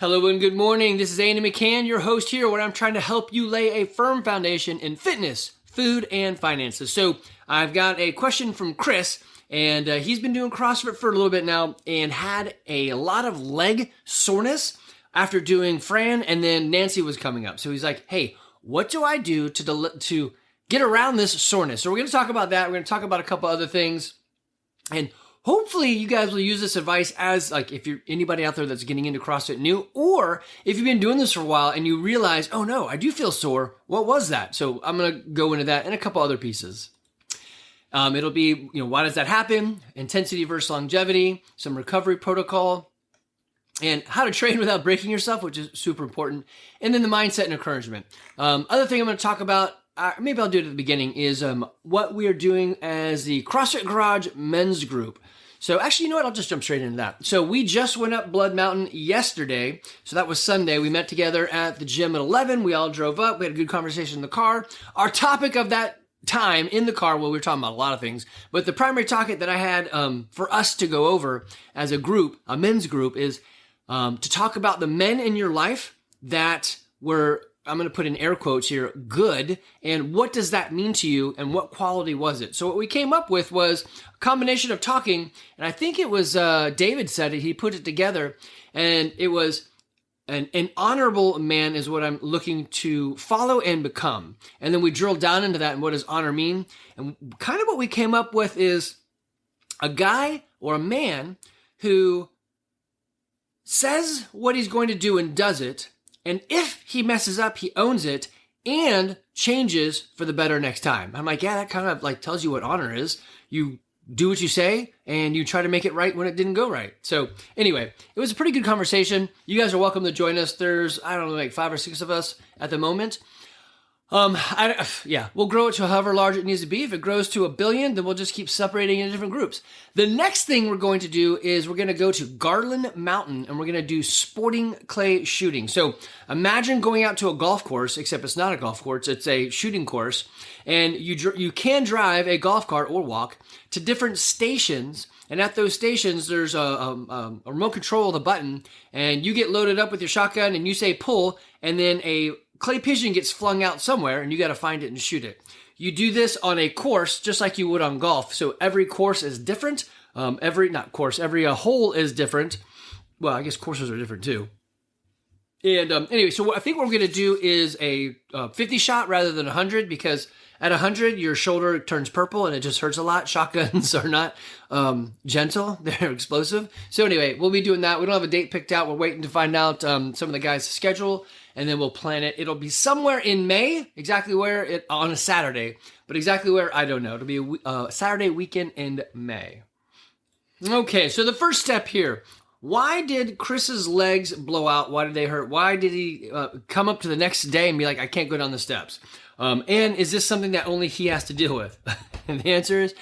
Hello and good morning. This is Andy McCann, your host here, where I'm trying to help you lay a firm foundation in fitness, food, and finances. So I've got a question from Chris, and he's been doing CrossFit for a little bit now and had a lot of leg soreness after doing Fran, and then Nancy was coming up. So he's like, hey, what do I do to get around this soreness? So we're going to talk about that. We're going to talk about a couple other things, and hopefully you guys will use this advice as, like, if you're anybody out there that's getting into CrossFit new, or if you've been doing this for a while and you realize, oh no, I do feel sore. What was that? So I'm going to go into that and a couple other pieces. It'll be, why does that happen? Intensity versus longevity, some recovery protocol, and how to train without breaking yourself, which is super important. And then the mindset and encouragement. Other thing I'm going to talk about, maybe I'll do it at the beginning, is what we are doing as the CrossFit Garage men's group. So actually, you know what? I'll just jump straight into that. So we just went up Blood Mountain yesterday. So that was Sunday. We met together at the gym at 11. We all drove up. We had a good conversation in the car. Our topic of that time in the car, well, we were talking about a lot of things, but the primary topic that I had for us to go over as a group, a men's group, is to talk about the men in your life that were, I'm going to put in air quotes here, good, and what does that mean to you, and what quality was it? So what we came up with was a combination of talking, and I think it was David said it, he put it together, and it was an honorable man is what I'm looking to follow and become. And then we drilled down into that and what does honor mean? And kind of what we came up with is a guy or a man who says what he's going to do and does it. And if he messes up, he owns it and changes for the better next time. I'm like, yeah, that kind of like tells you what honor is. You do what you say and you try to make it right when it didn't go right. So anyway, it was a pretty good conversation. You guys are welcome to join us. There's, I don't know, like 5 or 6 of us at the moment. We'll grow it to however large it needs to be. If it grows to 1 billion, then we'll just keep separating into different groups. The next thing we're going to do is we're going to go to Garland Mountain and we're going to do sporting clay shooting. So imagine going out to a golf course, except it's not a golf course, it's a shooting course. And you can drive a golf cart or walk to different stations. And at those stations, there's a remote control of the button, and you get loaded up with your shotgun and you say pull, and then a clay pigeon gets flung out somewhere and you got to find it and shoot it. You do this on a course just like you would on golf. So every course is different. Every hole is different. Well, I guess courses are different too. And anyway, so I think what we're going to do is a 50 shot rather than 100, because at 100, your shoulder turns purple and it just hurts a lot. Shotguns are not gentle. They're explosive. So anyway, we'll be doing that. We don't have a date picked out. We're waiting to find out some of the guys' schedule, and then we'll plan it. It'll be somewhere in May, exactly where, on a Saturday, but exactly where, I don't know. It'll be a Saturday weekend in May. Okay, so the first step here. Why did Chris's legs blow out? Why did they hurt? Why did he come up to the next day and be like, I can't go down the steps? And is this something that only he has to deal with? And the answer is,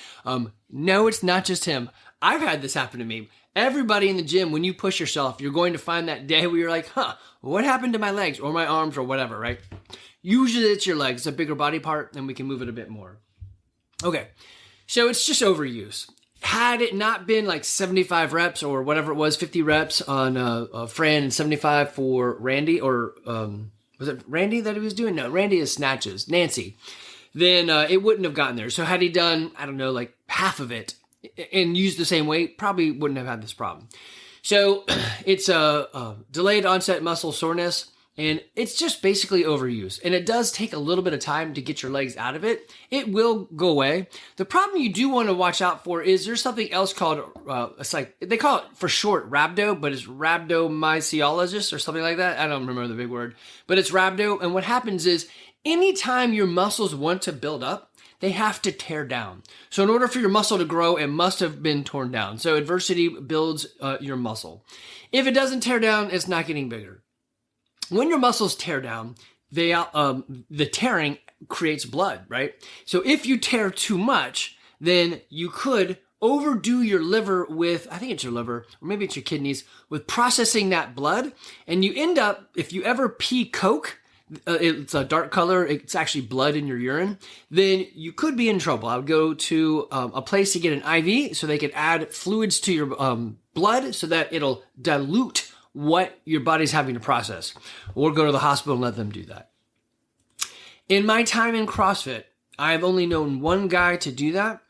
no, it's not just him. I've had this happen to me. Everybody in the gym, when you push yourself, you're going to find that day where you're like, what happened to my legs or my arms or whatever, right? Usually it's your legs. It's a bigger body part, and we can move it a bit more. Okay, so it's just overuse. Had it not been like 75 reps or whatever it was, 50 reps on Fran and 75 for Randy, or was it Randy that he was doing? No, Randy is snatches. Nancy. Then it wouldn't have gotten there. So had he done, I don't know, like half of it and used the same weight, probably wouldn't have had this problem. So it's a delayed onset muscle soreness, and it's just basically overuse. And it does take a little bit of time to get your legs out of it. It will go away. The problem you do want to watch out for is there's something else called, it's like, they call it for short rhabdo, but it's rhabdomyositis or something like that. I don't remember the big word, but it's rhabdo. And what happens is anytime your muscles want to build up, they have to tear down. So in order for your muscle to grow, it must have been torn down. So adversity builds your muscle. If it doesn't tear down, it's not getting bigger. When your muscles tear down, the tearing creates blood, right? So if you tear too much, then you could overdo your liver with, I think it's your liver, or maybe it's your kidneys, with processing that blood. And you end up, if you ever pee Coke, it's a dark color, it's actually blood in your urine, then you could be in trouble. I would go to a place to get an IV so they could add fluids to your blood so that it'll dilute what your body's having to process, or go to the hospital and let them do that. In my time in CrossFit, I've only known one guy to do that.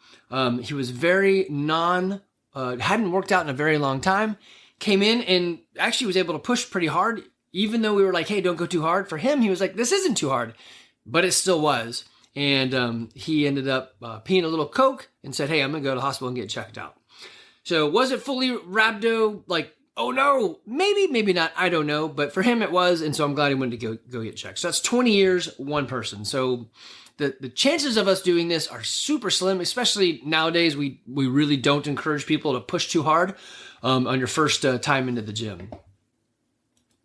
He was very hadn't worked out in a very long time, came in and actually was able to push pretty hard, even though we were like, hey, don't go too hard. For him, he was like, this isn't too hard, but it still was. And he ended up peeing a little Coke and said, hey, I'm going to go to the hospital and get checked out. So was it fully rhabdo? Like, oh no, maybe not. I don't know. But for him, it was. And so I'm glad he went to go get checked. So that's 20 years, one person. So the chances of us doing this are super slim, especially nowadays. We really don't encourage people to push too hard on your first time into the gym.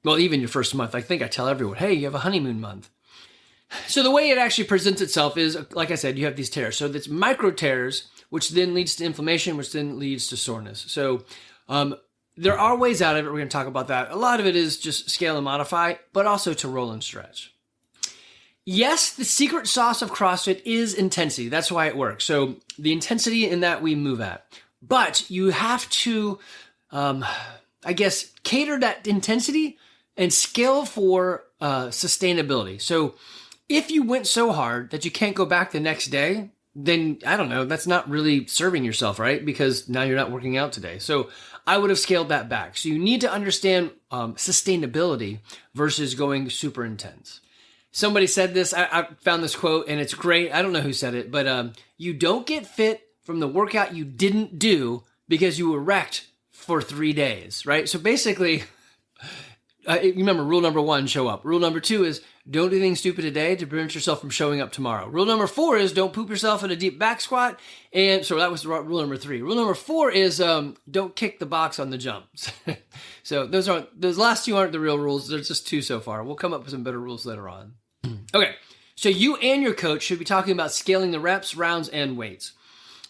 Well, even your first month. I think I tell everyone, hey, you have a honeymoon month. So the way it actually presents itself is, like I said, you have these tears. So it's micro tears, which then leads to inflammation, which then leads to soreness. So there are ways out of it. We're going to talk about that. A lot of it is just scale and modify, but also to roll and stretch. Yes, the secret sauce of CrossFit is intensity. That's why it works. So the intensity in that we move at. But you have to, cater that intensity and scale for sustainability. So if you went so hard that you can't go back the next day, then I don't know, that's not really serving yourself, right? Because now you're not working out today. So I would have scaled that back. So you need to understand sustainability versus going super intense. Somebody said this, I found this quote and it's great. I don't know who said it, but you don't get fit from the workout you didn't do because you were wrecked for 3 days, right? So basically, remember rule number 1, show up. Rule number 2 is don't do anything stupid today to prevent yourself from showing up tomorrow. Rule number 4 is don't poop yourself in a deep back squat. And so that was rule number 3. Rule number 4 is don't kick the box on the jumps. So those last 2 aren't the real rules. There's just 2 so far. We'll come up with some better rules later on. Okay, so you and your coach should be talking about scaling the reps, rounds, and weights.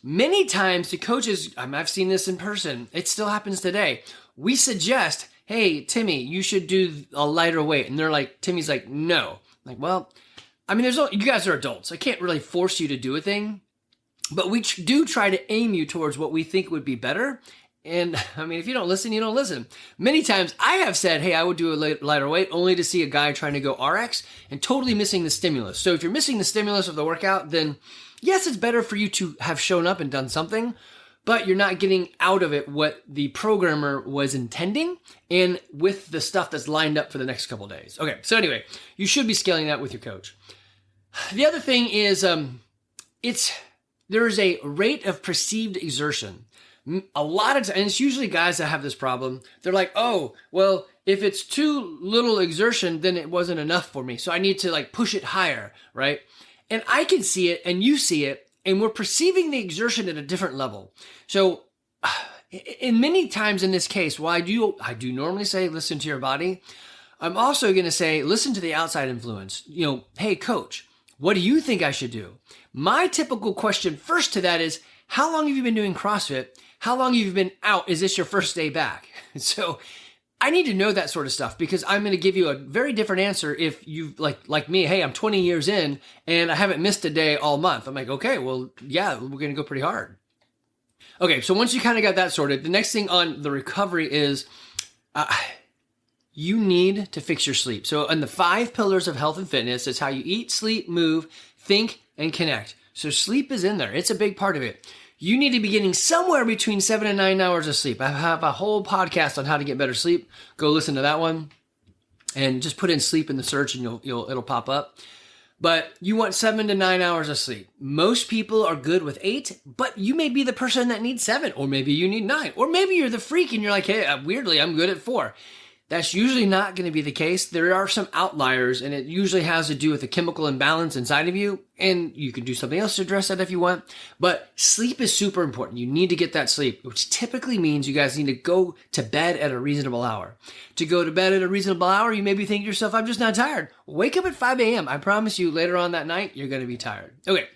Many times the coaches, I've seen this in person, it still happens today. We suggest, hey, Timmy, you should do a lighter weight. And they're like, Timmy's like, no. I'm like, well, I mean, you guys are adults. I can't really force you to do a thing, but we do try to aim you towards what we think would be better. And I mean, if you don't listen, you don't listen. Many times I have said, hey, I would do a lighter weight only to see a guy trying to go RX and totally missing the stimulus. So if you're missing the stimulus of the workout, then yes, it's better for you to have shown up and done something, but you're not getting out of it what the programmer was intending and with the stuff that's lined up for the next couple of days. Okay, so anyway, you should be scaling that with your coach. The other thing is there is a rate of perceived exertion. A lot of times, and it's usually guys that have this problem, they're like, oh, well, if it's too little exertion, then it wasn't enough for me. So I need to like push it higher, right? And I can see it and you see it, and we're perceiving the exertion at a different level. So in many times in this case, while I do normally say, listen to your body, I'm also going to say, listen to the outside influence. Hey, coach, what do you think I should do? My typical question first to that is, how long have you been doing CrossFit? How long have you been out? Is this your first day back? So I need to know that sort of stuff because I'm going to give you a very different answer if you like me, hey, I'm 20 years in and I haven't missed a day all month. I'm like, okay, well, yeah, we're going to go pretty hard. Okay, so once you kind of got that sorted, the next thing on the recovery is you need to fix your sleep. So on the 5 pillars of health and fitness, it's how you eat, sleep, move, think, and connect. So sleep is in there. It's a big part of it. You need to be getting somewhere between 7 and 9 hours of sleep. I have a whole podcast on how to get better sleep. Go listen to that one and just put in sleep in the search and it'll pop up. But you want 7 to 9 hours of sleep. Most people are good with 8, but you may be the person that needs 7, or maybe you need 9, or maybe you're the freak and you're like, hey, weirdly, I'm good at 4. That's usually not going to be the case. There are some outliers, and it usually has to do with a chemical imbalance inside of you, and you can do something else to address that if you want. But sleep is super important. You need to get that sleep, which typically means you guys need to go to bed at a reasonable hour. To go to bed at a reasonable hour, you maybe think to yourself, I'm just not tired. Wake up at 5 a.m. I promise you later on that night, you're going to be tired. Okay,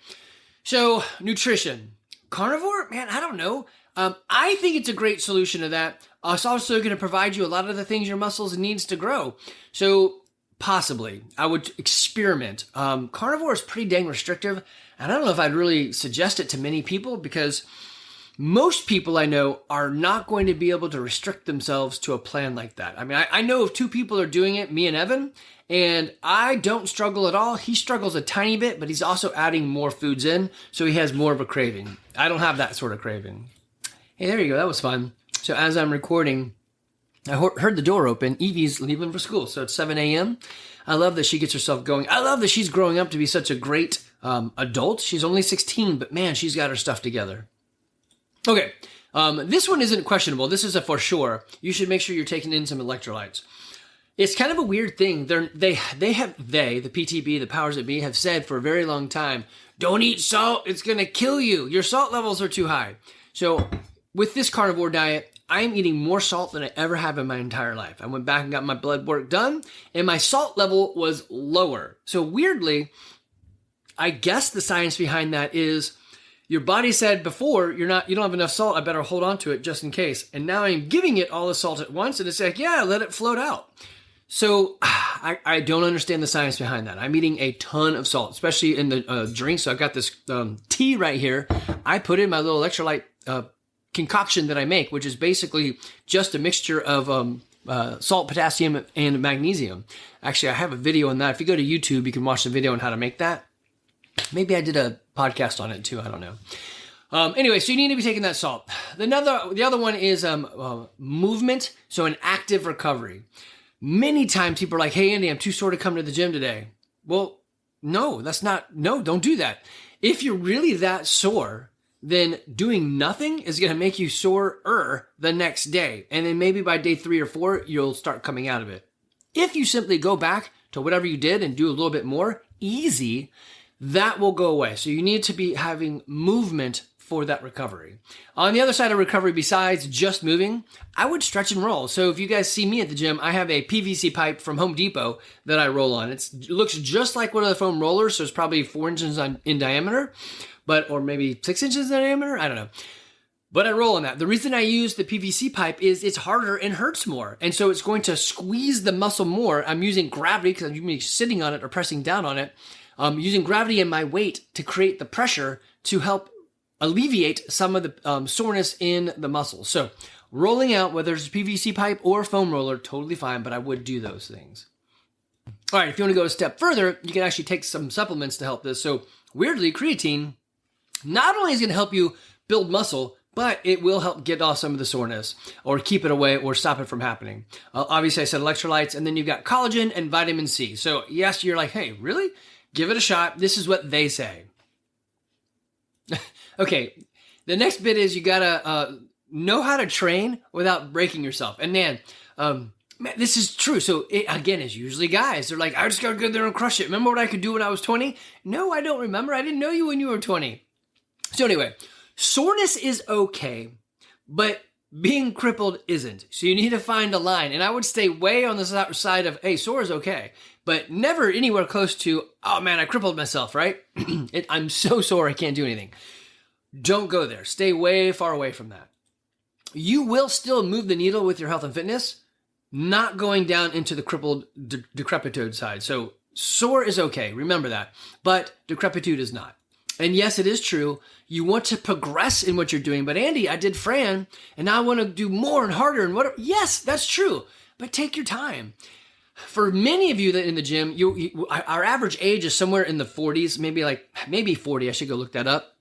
so nutrition. Carnivore? Man, I don't know. I think it's a great solution to that. It's also going to provide you a lot of the things your muscles needs to grow. So possibly, I would experiment. Carnivore is pretty dang restrictive, and I don't know if I'd really suggest it to many people because most people I know are not going to be able to restrict themselves to a plan like that. I mean, I know of two people are doing it, me and Evan, and I don't struggle at all. He struggles a tiny bit, but he's also adding more foods in, so he has more of a craving. I don't have that sort of craving. Hey, there you go. That was fun. So as I'm recording, I heard the door open. Evie's leaving for school, so it's 7 a.m. I love that she gets herself going. I love that she's growing up to be such a great adult. She's only 16, but man, she's got her stuff together. Okay, this one isn't questionable. This is a for sure. You should make sure you're taking in some electrolytes. It's kind of a weird thing. The PTB, the powers that be, have said for a very long time, don't eat salt. It's going to kill you. Your salt levels are too high. So with this carnivore diet, I'm eating more salt than I ever have in my entire life. I went back and got my blood work done, and my salt level was lower. So weirdly, I guess the science behind that is your body said before, you don't have enough salt, I better hold on to it just in case. And now I'm giving it all the salt at once, and it's like, yeah, let it float out. So I don't understand the science behind that. I'm eating a ton of salt, especially in the drink. So I've got this tea right here. I put in my little electrolyte concoction that I make, which is basically just a mixture of salt, potassium, and magnesium. Actually, I have a video on that. If you go to YouTube, you can watch the video on how to make that. Maybe I did a podcast on it too. I don't know. Anyway, so you need to be taking that salt. The other one is movement, so an active recovery. Many times people are like, hey, Andy, I'm too sore to come to the gym today. Well, no, don't do that. If you're really that sore, then doing nothing is going to make you sore the next day. And then maybe by day 3 or 4, you'll start coming out of it. If you simply go back to whatever you did and do a little bit more, easy, that will go away. So you need to be having movement for that recovery. On the other side of recovery, besides just moving, I would stretch and roll. So if you guys see me at the gym, I have a PVC pipe from Home Depot that I roll on. It looks just like one of the foam rollers, so it's probably 4 inches in diameter, or maybe 6 inches in diameter. I don't know. But I roll on that. The reason I use the PVC pipe is it's harder and hurts more. And so it's going to squeeze the muscle more. I'm using gravity because I'm sitting on it or pressing down on it. Using gravity and my weight to create the pressure to help alleviate some of the soreness in the muscles. So rolling out, whether it's a PVC pipe or a foam roller, totally fine, but I would do those things. All right, if you want to go a step further, you can actually take some supplements to help this. So weirdly, creatine not only is going to help you build muscle, but it will help get off some of the soreness or keep it away or stop it from happening. Obviously, I said electrolytes, and then you've got collagen and vitamin C. So yes, you're like, hey, really? Give it a shot. This is what they say. Okay, the next bit is you gotta know how to train without breaking yourself. And man, this is true. So it, again, it's usually guys. They're like, I just gotta go there and crush it. Remember what I could do when I was 20? No, I don't remember. I didn't know you when you were 20. So anyway, soreness is okay, but being crippled isn't. So you need to find a line. And I would stay way on the side of, hey, sore is okay, but never anywhere close to, oh man, I crippled myself, right? I'm so sore I can't do anything. Don't go there. Stay way far away from that. You will still move the needle with your health and fitness, not going down into the crippled decrepitude side. So sore is okay. Remember that. But decrepitude is not. And yes, it is true. You want to progress in what you're doing. But Andy, I did Fran, and now I want to do more and harder and whatever. Yes, that's true. But take your time. For many of you that in the gym, our average age is somewhere in the 40s, maybe 40. I should go look that up.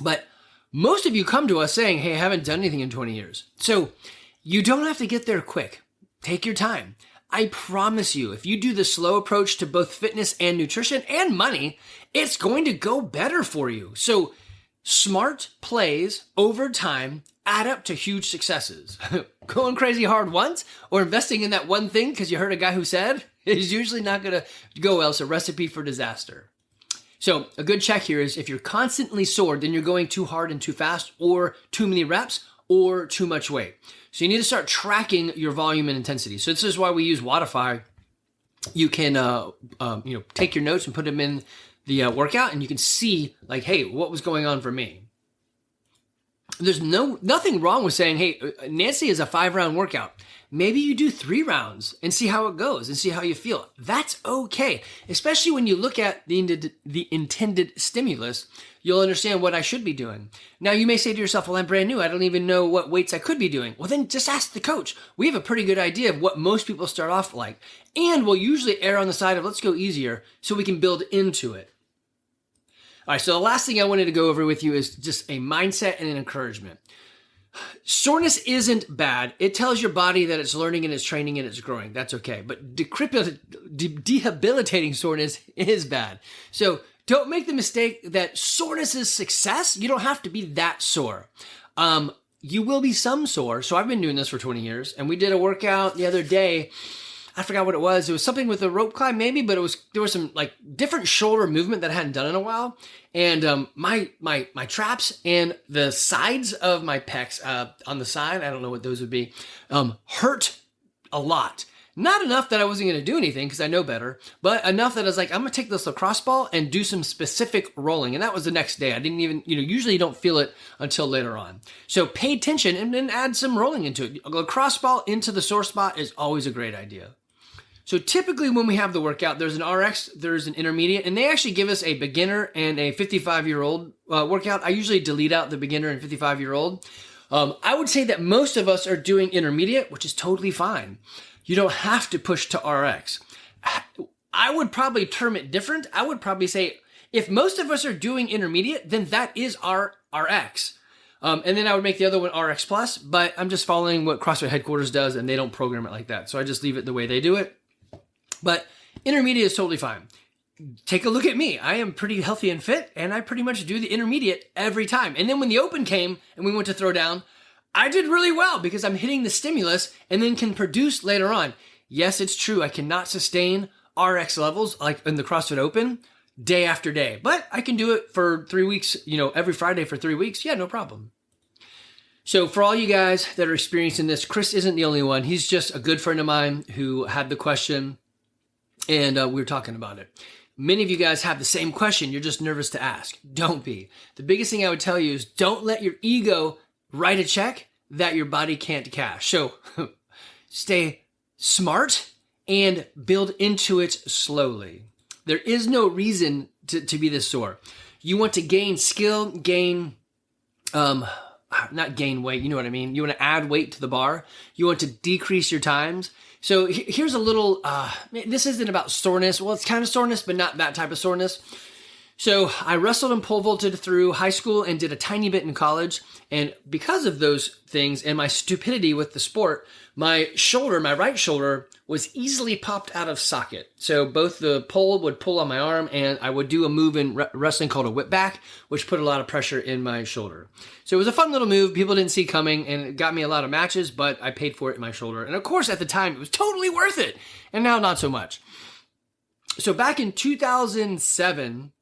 But most of you come to us saying, hey, I haven't done anything in 20 years. So you don't have to get there quick. Take your time. I promise you, if you do the slow approach to both fitness and nutrition and money, it's going to go better for you. So smart plays over time add up to huge successes. Going crazy hard once or investing in that one thing because you heard a guy who said is usually not going to go well. It's a recipe for disaster. So a good check here is if you're constantly sore, then you're going too hard and too fast or too many reps or too much weight. So you need to start tracking your volume and intensity. So this is why we use Wodify. You can take your notes and put them in the workout, and you can see like, hey, what was going on for me? There's nothing wrong with saying, hey, Nancy is a 5-round workout. Maybe you do 3 rounds and see how it goes and see how you feel. That's okay. Especially when you look at the intended stimulus, you'll understand what I should be doing. Now, you may say to yourself, well, I'm brand new. I don't even know what weights I could be doing. Well, then just ask the coach. We have a pretty good idea of what most people start off like. And we'll usually err on the side of let's go easier so we can build into it. All right, so the last thing I wanted to go over with you is just a mindset and an encouragement. Soreness isn't bad. It tells your body that it's learning and it's training and it's growing. That's okay. But debilitating soreness is bad. So don't make the mistake that soreness is success. You don't have to be that sore. You will be some sore. So I've been doing this for 20 years, and we did a workout the other day. I forgot what it was. It was something with a rope climb maybe, but there was some like different shoulder movement that I hadn't done in a while. And my traps and the sides of my pecs on the side, I don't know what those would be, hurt a lot. Not enough that I wasn't going to do anything because I know better, but enough that I was like, I'm going to take this lacrosse ball and do some specific rolling. And that was the next day. I didn't even, usually you don't feel it until later on. So pay attention and then add some rolling into it. A lacrosse ball into the sore spot is always a great idea. So typically when we have the workout, there's an RX, there's an intermediate, and they actually give us a beginner and a 55-year-old workout. I usually delete out the beginner and 55-year-old. I would say that most of us are doing intermediate, which is totally fine. You don't have to push to RX. I would probably term it different. I would probably say if most of us are doing intermediate, then that is our RX. And then I would make the other one RX plus, but I'm just following what CrossFit headquarters does, and they don't program it like that. So I just leave it the way they do it. But intermediate is totally fine. Take a look at me. I am pretty healthy and fit, and I pretty much do the intermediate every time. And then when the open came and we went to throw down, I did really well because I'm hitting the stimulus and then can produce later on. Yes, it's true. I cannot sustain RX levels like in the CrossFit Open day after day, but I can do it for 3 weeks, every Friday for 3 weeks. Yeah, no problem. So for all you guys that are experiencing this, Chris isn't the only one. He's just a good friend of mine who had the question. And we were talking about it. Many of you guys have the same question. You're just nervous to ask. Don't be. The biggest thing I would tell you is don't let your ego write a check that your body can't cash. So stay smart and build into it slowly. There is no reason to be this sore. You want to gain skill, not gain weight, you know what I mean? You want to add weight to the bar. You want to decrease your times. So here's a little, this isn't about soreness. Well, it's kind of soreness, but not that type of soreness. So I wrestled and pole vaulted through high school and did a tiny bit in college. And because of those things and my stupidity with the sport, my right shoulder was easily popped out of socket. So both the pole would pull on my arm and I would do a move in wrestling called a whip back, which put a lot of pressure in my shoulder. So it was a fun little move. People didn't see coming and it got me a lot of matches, but I paid for it in my shoulder. And of course, at the time, it was totally worth it. And now not so much. So back in 2007,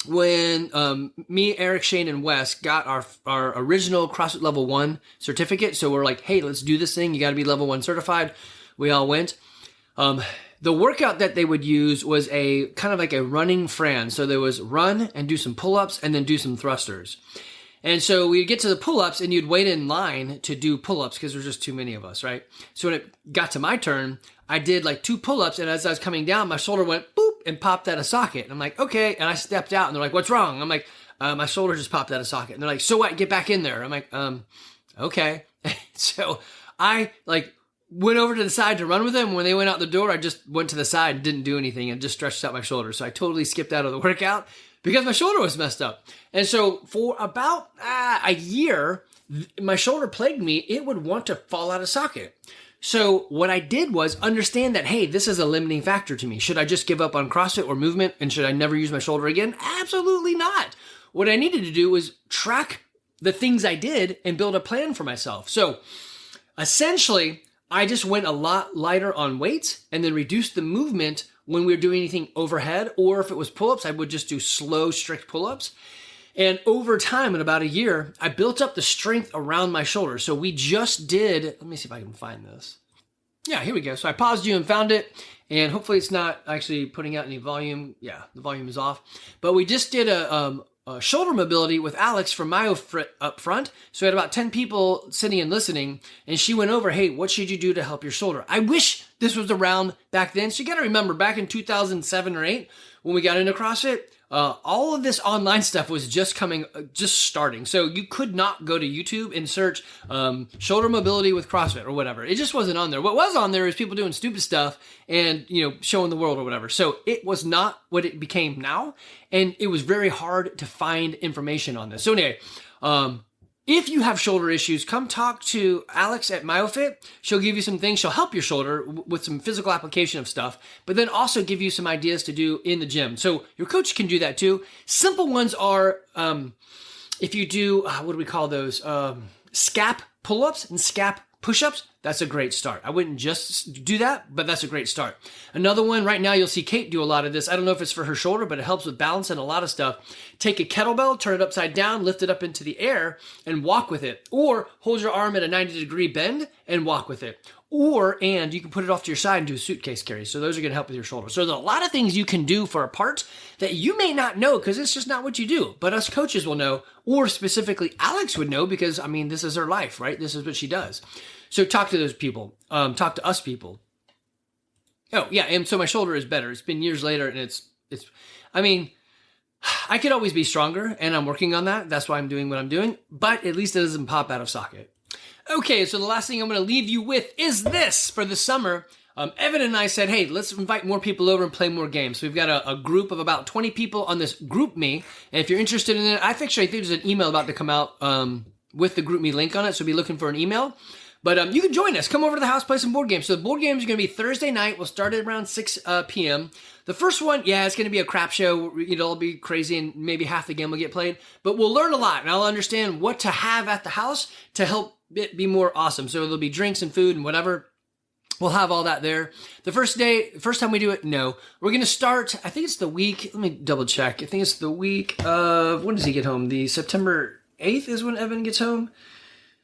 when me, Eric, Shane, and Wes got our original CrossFit Level 1 certificate, so we're like, hey, let's do this thing. You got to be Level 1 certified. We all went. The workout that they would use was a kind of like a running Fran. So there was run and do some pull-ups and then do some thrusters. And so we'd get to the pull-ups and you'd wait in line to do pull-ups because there's just too many of us, right? So when it got to my turn, I did like 2 pull-ups, and as I was coming down, my shoulder went boop and popped out of socket. And I'm like, okay. And I stepped out and they're like, what's wrong? I'm like, my shoulder just popped out of socket. And they're like, so what? Get back in there. I'm like, okay. So I went over to the side to run with them. When they went out the door, I just went to the side and didn't do anything and just stretched out my shoulder. So I totally skipped out of the workout because my shoulder was messed up. And so for about a year, my shoulder plagued me. It would want to fall out of socket. So what I did was understand that, hey, this is a limiting factor to me. Should I just give up on CrossFit or movement? And should I never use my shoulder again? Absolutely not. What I needed to do was track the things I did and build a plan for myself. So essentially, I just went a lot lighter on weights and then reduced the movement when we were doing anything overhead, or if it was pull-ups, I would just do slow, strict pull-ups. And over time, in about a year, I built up the strength around my shoulder. So we just did, let me see if I can find this. Yeah, here we go. So I paused you and found it, and hopefully it's not actually putting out any volume. Yeah, the volume is off. But we just did a shoulder mobility with Alex from MyoFit up front. So we had about 10 people sitting and listening, and she went over, hey, what should you do to help your shoulder? I wish this was around back then. So you got to remember, back in 2007 or 8, when we got into CrossFit, all of this online stuff was just starting. So you could not go to YouTube and search shoulder mobility with CrossFit or whatever. It just wasn't on there. What was on there is people doing stupid stuff and, showing the world or whatever. So it was not what it became now. And it was very hard to find information on this. So anyway, if you have shoulder issues, come talk to Alex at MyoFit. She'll give you some things. She'll help your shoulder with some physical application of stuff, but then also give you some ideas to do in the gym. So your coach can do that too. Simple ones are, if you do, what do we call those? Scap pull-ups and scap push-ups. That's a great start. I wouldn't just do that, but that's a great start. Another one, right now you'll see Kate do a lot of this. I don't know if it's for her shoulder, but it helps with balance and a lot of stuff. Take a kettlebell, turn it upside down, lift it up into the air, and walk with it. Or hold your arm at a 90-degree bend and walk with it. And you can put it off to your side and do a suitcase carry. So those are going to help with your shoulder. So there's a lot of things you can do for a part that you may not know because it's just not what you do. But us coaches will know, or specifically Alex would know because, this is her life, right? This is what she does. So talk to those people. Talk to us people. Oh, yeah, and so my shoulder is better. It's been years later, and I could always be stronger, and I'm working on that. That's why I'm doing what I'm doing, but at least it doesn't pop out of socket. Okay, so the last thing I'm going to leave you with is this for the summer. Evan and I said, hey, let's invite more people over and play more games. So we've got a group of about 20 people on this Group Me, and if you're interested in it, I think there's an email about to come out with the Group Me link on it, so be looking for an email. But you can join us. Come over to the house, play some board games. So the board games are going to be Thursday night. We'll start at around 6 p.m. The first one, it's going to be a crap show. It'll be crazy, and maybe half the game will get played. But we'll learn a lot, and I'll understand what to have at the house to help it be more awesome. So there'll be drinks and food and whatever. We'll have all that there. The first time we do it, no. We're going to start, I think it's the week, let me double check. I think it's the week of, when does he get home? The September 8th is when Evan gets home.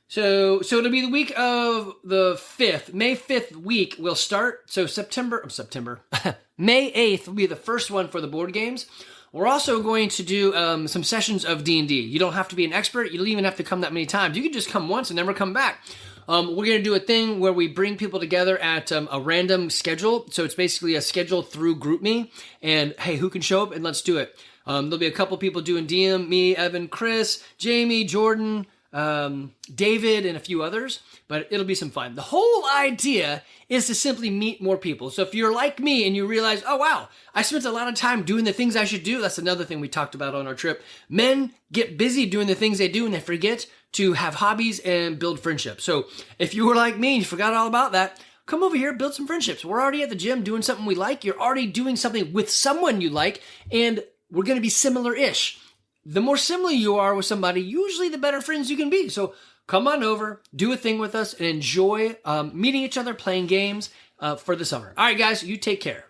So it'll be the week of the 5th. May 5th week we'll start. So May 8th will be the first one for the board games. We're also going to do some sessions of D&D. You don't have to be an expert. You don't even have to come that many times. You can just come once and never come back. We're going to do a thing where we bring people together at a random schedule. So it's basically a schedule through GroupMe. And hey, who can show up? And let's do it. There'll be a couple people doing DM, me, Evan, Chris, Jamie, Jordan, David, and a few others, but it'll be some fun. The whole idea is to simply meet more people. So if you're like me and you realize, oh wow, I spent a lot of time doing the things I should do, that's another thing we talked about on our trip. Men get busy doing the things they do and they forget to have hobbies and build friendships. So if you were like me and you forgot all about that, come over here, build some friendships. We're already at the gym doing something we like. You're already doing something with someone you like, and we're going to be similar-ish. The more similar you are with somebody, usually the better friends you can be. So come on over, do a thing with us, and enjoy meeting each other, playing games for the summer. All right, guys, you take care.